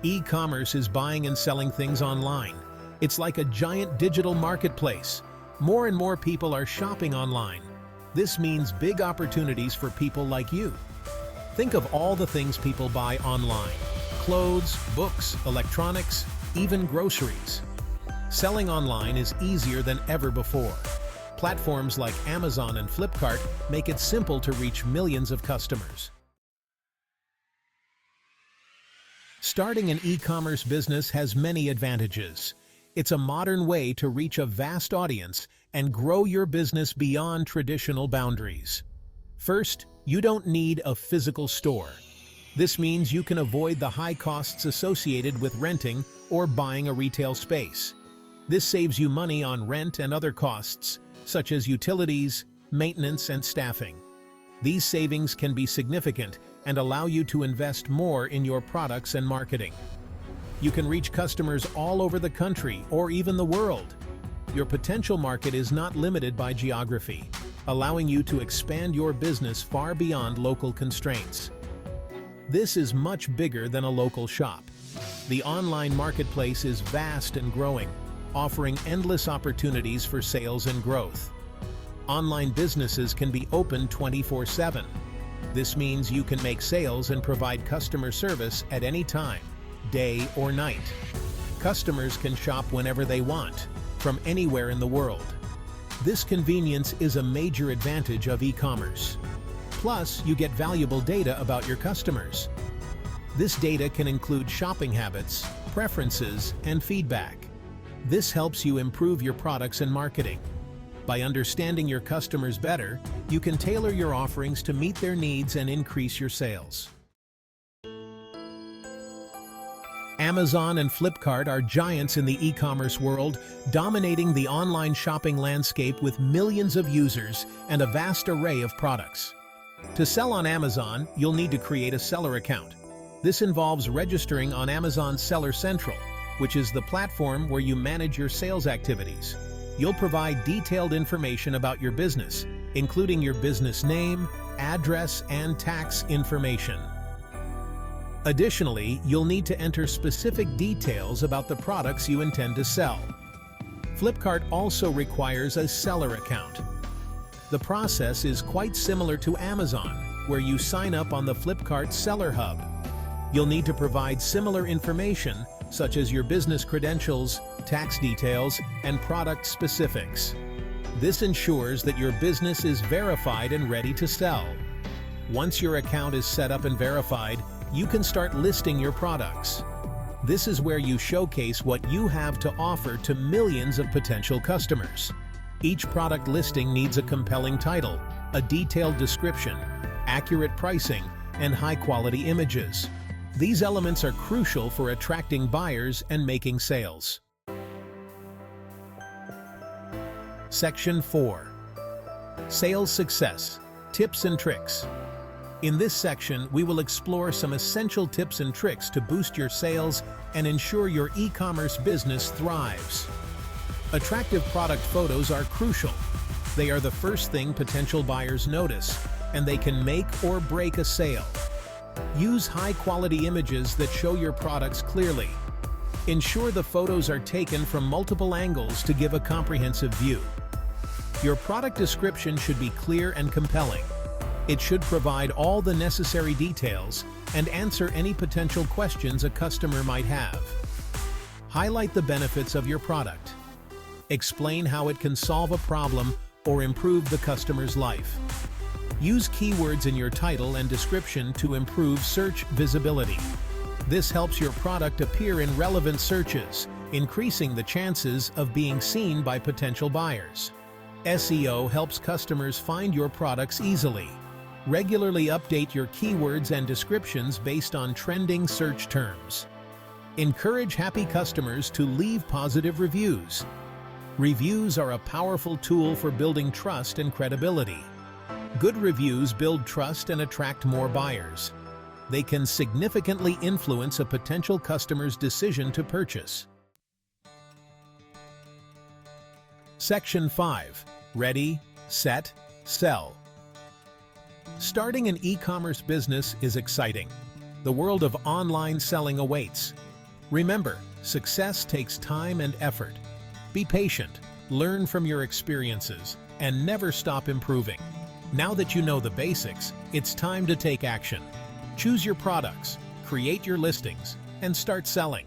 E-commerce is buying and selling things online. It's like a giant digital marketplace. More and more people are shopping online. This means big opportunities for people like you. Think of all the things people buy online: clothes, books, electronics, even groceries. Selling online is easier than ever before. Platforms like Amazon and Flipkart make it simple to reach millions of customers. Starting an e-commerce business has many advantages. It's a modern way to reach a vast audience and grow your business beyond traditional boundaries. First, you don't need a physical store. This means you can avoid the high costs associated with renting or buying a retail space. This saves you money on rent and other costs, such as utilities, maintenance, and staffing. These savings can be significant and allow you to invest more in your products and marketing. You can reach customers all over the country or even the world. Your potential market is not limited by geography, allowing you to expand your business far beyond local constraints. This is much bigger than a local shop. The online marketplace is vast and growing, offering endless opportunities for sales and growth. Online businesses can be open 24/7. This means you can make sales and provide customer service at any time, day or night. Customers can shop whenever they want, from anywhere in the world. This convenience is a major advantage of e-commerce. Plus, you get valuable data about your customers. This data can include shopping habits, preferences, and feedback. This helps you improve your products and marketing. By understanding your customers better, you can tailor your offerings to meet their needs and increase your sales. Amazon and Flipkart are giants in the e-commerce world, dominating the online shopping landscape with millions of users and a vast array of products. To sell on Amazon, you'll need to create a seller account. This involves registering on Amazon Seller Central, which is the platform where you manage your sales activities. You'll provide detailed information about your business, including your business name, address, and tax information. Additionally, you'll need to enter specific details about the products you intend to sell. Flipkart also requires a seller account. The process is quite similar to Amazon, where you sign up on the Flipkart Seller Hub. You'll need to provide similar information, such as your business credentials, tax details, and product specifics. This ensures that your business is verified and ready to sell. Once your account is set up and verified, you can start listing your products. This is where you showcase what you have to offer to millions of potential customers. Each product listing needs a compelling title, a detailed description, accurate pricing, and high-quality images. These elements are crucial for attracting buyers and making sales. Section 4. Sales Success: Tips and Tricks. In this section, we will explore some essential tips and tricks to boost your sales and ensure your e-commerce business thrives. Attractive product photos are crucial. They are the first thing potential buyers notice, and they can make or break a sale. Use high-quality images that show your products clearly. Ensure the photos are taken from multiple angles to give a comprehensive view. Your product description should be clear and compelling. It should provide all the necessary details and answer any potential questions a customer might have. Highlight the benefits of your product. Explain how it can solve a problem or improve the customer's life. Use keywords in your title and description to improve search visibility. This helps your product appear in relevant searches, increasing the chances of being seen by potential buyers. SEO helps customers find your products easily. Regularly update your keywords and descriptions based on trending search terms. Encourage happy customers to leave positive reviews. Reviews are a powerful tool for building trust and credibility. Good reviews build trust and attract more buyers. They can significantly influence a potential customer's decision to purchase. Section 5. Ready, Set, Sell. Starting an e-commerce business is exciting. The world of online selling awaits. Remember, success takes time and effort. Be patient, learn from your experiences, and never stop improving. Now that you know the basics, it's time to take action. Choose your products, create your listings, and start selling.